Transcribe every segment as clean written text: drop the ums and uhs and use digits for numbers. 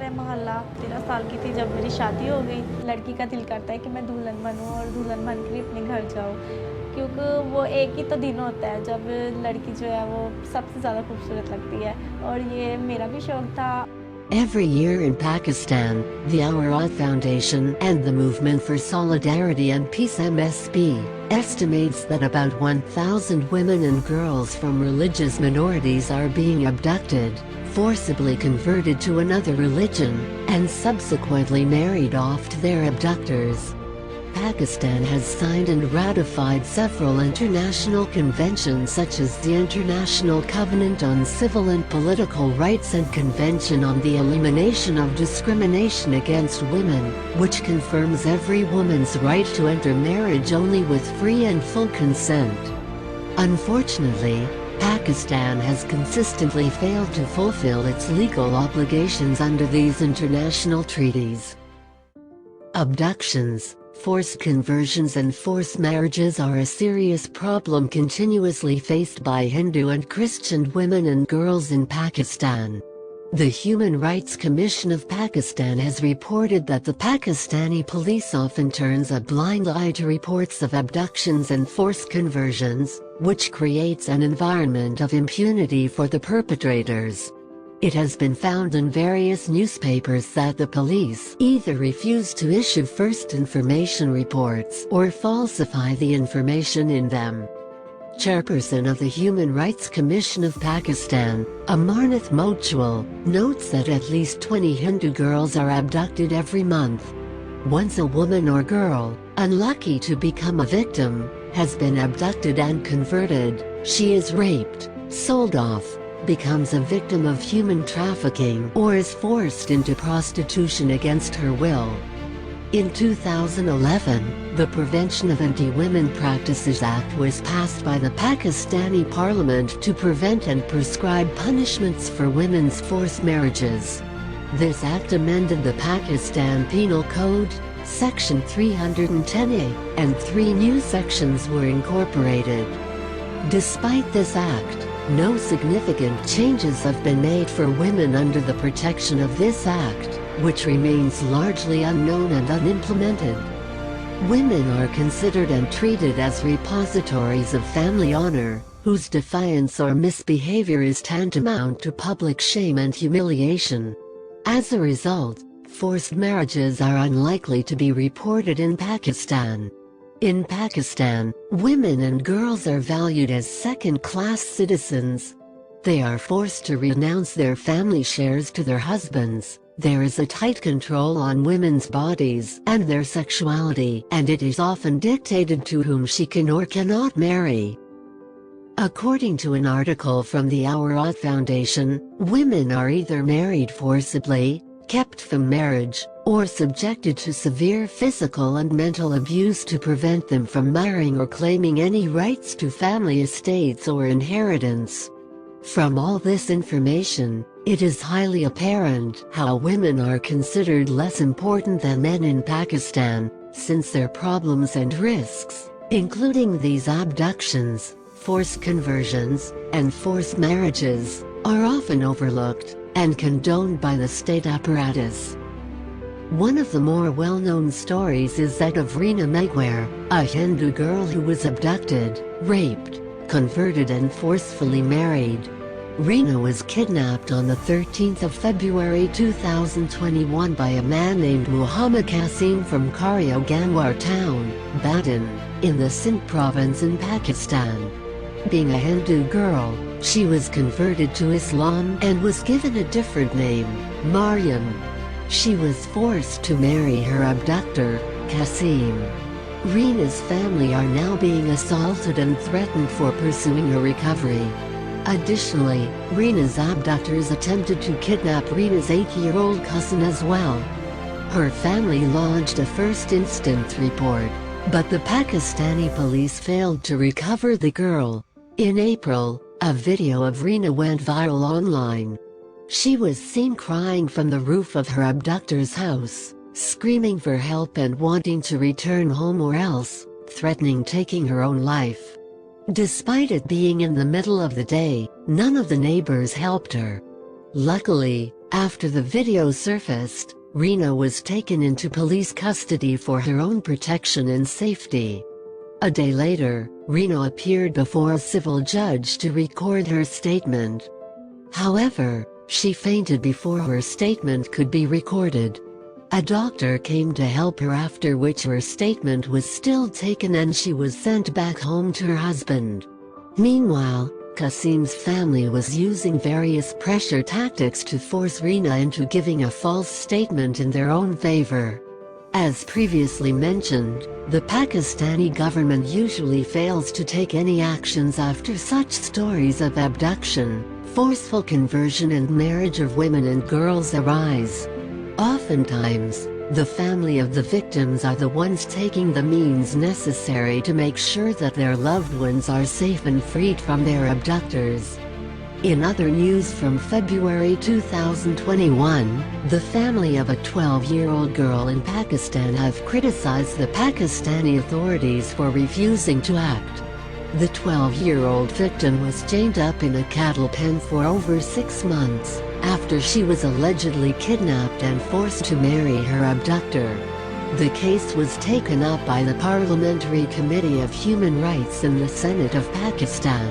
है मोहल्ला। 13 साल की थी जब मेरी शादी हो गई। लड़की का दिल करता है कि मैं दुल्हन बनूँ और दुल्हन बन के अपने घर जाऊँ, क्योंकि वो एक ही तो दिन होता है जब लड़की जो है वो सबसे ज़्यादा खूबसूरत लगती है, और ये मेरा भी शौक़ था। Every year in Pakistan, the Awaraat Foundation and the Movement for Solidarity and Peace (MSP) estimates that about 1,000 women and girls from religious minorities are being abducted, forcibly converted to another religion, and subsequently married off to their abductors. Pakistan has signed and ratified several international conventions such as the International Covenant on Civil and Political Rights and Convention on the Elimination of Discrimination Against Women, which confirms every woman's right to enter marriage only with free and full consent. Unfortunately, Pakistan has consistently failed to fulfill its legal obligations under these international treaties. Abductions, forced conversions and forced marriages are a serious problem continuously faced by Hindu and Christian women and girls in Pakistan. The Human Rights Commission of Pakistan has reported that the Pakistani police often turns a blind eye to reports of abductions and forced conversions, which creates an environment of impunity for the perpetrators. It has been found in various newspapers that the police either refuse to issue first information reports or falsify the information in them. Chairperson of the Human Rights Commission of Pakistan, Amarnath Mochwal, notes that at least 20 Hindu girls are abducted every month. Once a woman or girl, unlucky to become a victim, has been abducted and converted, she is raped, sold off, becomes a victim of human trafficking, or is forced into prostitution against her will. In 2011, the Prevention of Anti-Women Practices Act was passed by the Pakistani Parliament to prevent and prescribe punishments for women's forced marriages. This act amended the Pakistan Penal Code, Section 310A, and 3 new sections were incorporated. Despite this act, no significant changes have been made for women under the protection of this act, which remains largely unknown and unimplemented. Women are considered and treated as repositories of family honor, whose defiance or misbehavior is tantamount to public shame and humiliation. As a result, forced marriages are unlikely to be reported in Pakistan. In Pakistan, women and girls are valued as second-class citizens. They are forced to renounce their family shares to their husbands. There is a tight control on women's bodies and their sexuality, and it is often dictated to whom she can or cannot marry. According to an article from the Awaraat Foundation, women are either married forcibly, kept from marriage, or subjected to severe physical and mental abuse to prevent them from marrying or claiming any rights to family estates or inheritance. From all this information, it is highly apparent how women are considered less important than men in Pakistan, since their problems and risks, including these abductions, forced conversions, and forced marriages, are often overlooked and condoned by the state apparatus. One of the more well-known stories is that of Reena Megwar, a Hindu girl who was abducted, raped, converted and forcefully married. Reena was kidnapped on the 13th of February 2021 by a man named Muhammad Qasim from Karyo Ganwar town, Badin, in the Sindh province in Pakistan. Being a Hindu girl, she was converted to Islam and was given a different name, Maryam. She was forced to marry her abductor, Qasim. Reena's family are now being assaulted and threatened for pursuing her recovery. Additionally, Reena's abductors attempted to kidnap Reena's 8-year-old cousin as well. Her family lodged a first instance report, but the Pakistani police failed to recover the girl. In April, a video of Reena went viral online. She was seen crying from the roof of her abductor's house, screaming for help and wanting to return home or else, threatening taking her own life. Despite it being in the middle of the day, none of the neighbors helped her. Luckily, after the video surfaced, Rena was taken into police custody for her own protection and safety. A day later, Rena appeared before a civil judge to record her statement. However, she fainted before her statement could be recorded. A doctor came to help her, after which her statement was still taken and she was sent back home to her husband. Meanwhile, Qasim's family was using various pressure tactics to force Rena into giving a false statement in their own favor. As previously mentioned, the Pakistani government usually fails to take any actions after such stories of abduction, forceful conversion and marriage of women and girls arise. Oftentimes, the family of the victims are the ones taking the means necessary to make sure that their loved ones are safe and freed from their abductors. In other news from February 2021, the family of a 12-year-old girl in Pakistan have criticized the Pakistani authorities for refusing to act. The 12-year-old victim was chained up in a cattle pen for over 6 months, after she was allegedly kidnapped and forced to marry her abductor. The case was taken up by the Parliamentary Committee of Human Rights in the Senate of Pakistan.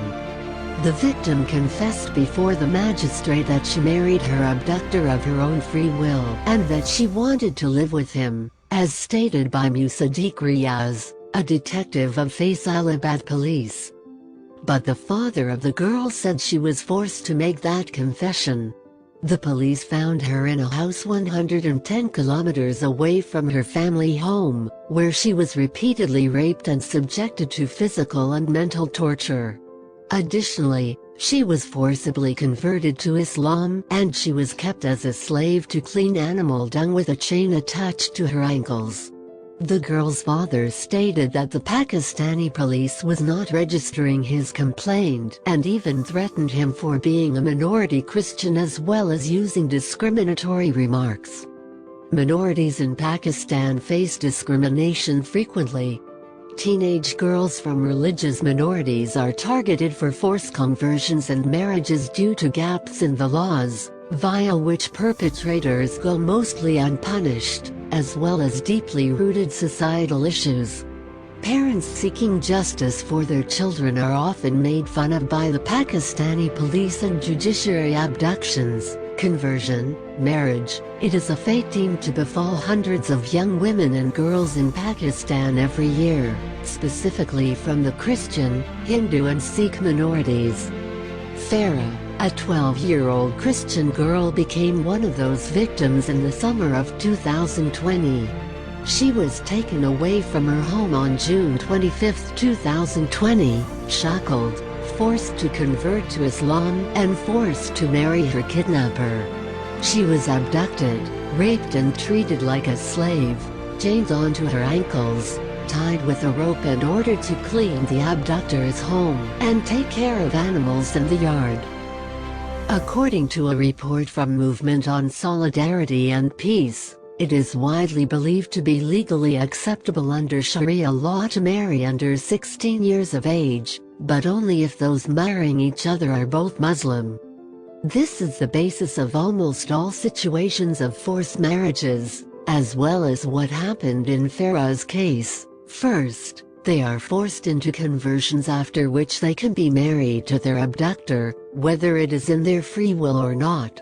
The victim confessed before the magistrate that she married her abductor of her own free will and that she wanted to live with him, as stated by Musaddiq Riaz, a detective of Faisalabad police. But the father of the girl said she was forced to make that confession. The police found her in a house 110 kilometers away from her family home, where she was repeatedly raped and subjected to physical and mental torture. Additionally, she was forcibly converted to Islam and she was kept as a slave to clean animal dung with a chain attached to her ankles. The girl's father stated that the Pakistani police was not registering his complaint and even threatened him for being a minority Christian, as well as using discriminatory remarks. Minorities in Pakistan face discrimination frequently. Teenage girls from religious minorities are targeted for forced conversions and marriages due to gaps in the laws, via which perpetrators go mostly unpunished, as well as deeply rooted societal issues. Parents seeking justice for their children are often made fun of by the Pakistani police and judiciary. Abductions, conversion, marriage, it is a fate deemed to befall hundreds of young women and girls in Pakistan every year, specifically from the Christian, Hindu and Sikh minorities. Farah, a 12-year-old Christian girl, became one of those victims in the summer of 2020. She was taken away from her home on June 25, 2020, shackled, forced to convert to Islam, and forced to marry her kidnapper. She was abducted, raped and treated like a slave, chained onto her ankles, tied with a rope and ordered to clean the abductor's home and take care of animals in the yard. According to a report from Movement on Solidarity and Peace, it is widely believed to be legally acceptable under Sharia law to marry under 16 years of age, but only if those marrying each other are both Muslim. This is the basis of almost all situations of forced marriages, as well as what happened in Farah's case. First, they are forced into conversions, after which they can be married to their abductor, whether it is in their free will or not.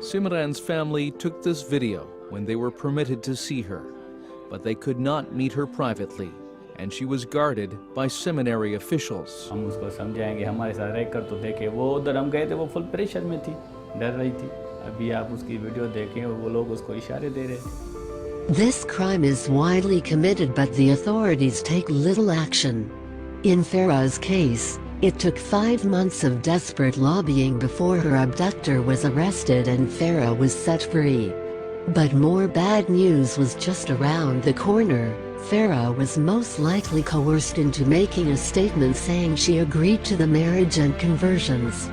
Simran's family took this video when they were permitted to see her, but they could not meet her privately, and she was guarded by seminary officials. हम उसको समझाएंगे, हमारे साथ रह कर तो देखे, वो उधर हम गए थे, वो फुल प्रेशर में थी, डर रही थी. अभी आप उसकी वीडियो देखें और वो लोग उसको इशारे दे रहे थे. This crime is widely committed, but the authorities take little action. In Farah's case, it took 5 months of desperate lobbying before her abductor was arrested and Farah was set free. But more bad news was just around the corner. Farah was most likely coerced into making a statement saying she agreed to the marriage and conversions.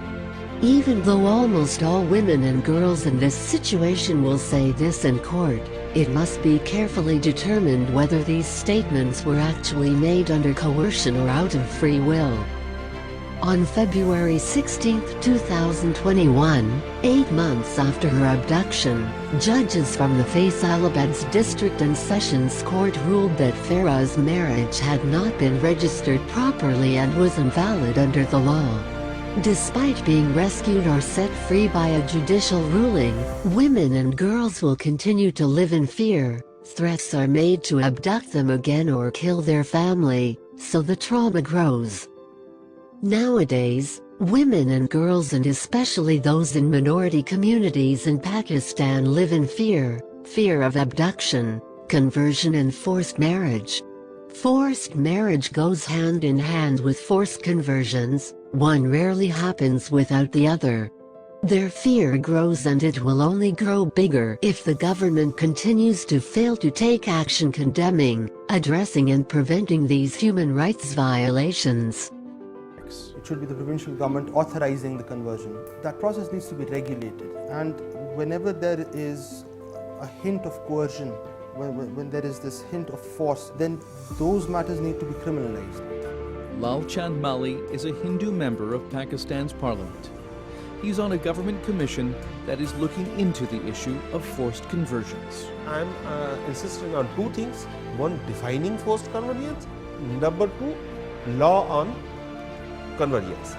Even though almost all women and girls in this situation will say this in court, It must be carefully determined whether these statements were actually made under coercion or out of free will. On February 16, 2021, 8 months after her abduction, judges from the Faisalabad's District and Sessions Court ruled that Farah's marriage had not been registered properly and was invalid under the law. Despite being rescued or set free by a judicial ruling, women and girls will continue to live in fear. Threats are made to abduct them again or kill their family, so the trauma grows. Nowadays, women and girls, and especially those in minority communities in Pakistan, live in fear of abduction, conversion and forced marriage. Forced marriage goes hand in hand with forced conversions. One rarely happens without the other. Their fear grows, and it will only grow bigger if the government continues to fail to take action condemning, addressing and preventing these human rights violations. It should be the provincial government authorizing the conversion. That process needs to be regulated, and whenever there is a hint of coercion, when there is this hint of force, then those matters need to be criminalized. Lal Chand Mali is a Hindu member of Pakistan's parliament. He's on a government commission that is looking into the issue of forced conversions. I'm insisting on two things. One, defining forced conversions. Number two, law on conversions.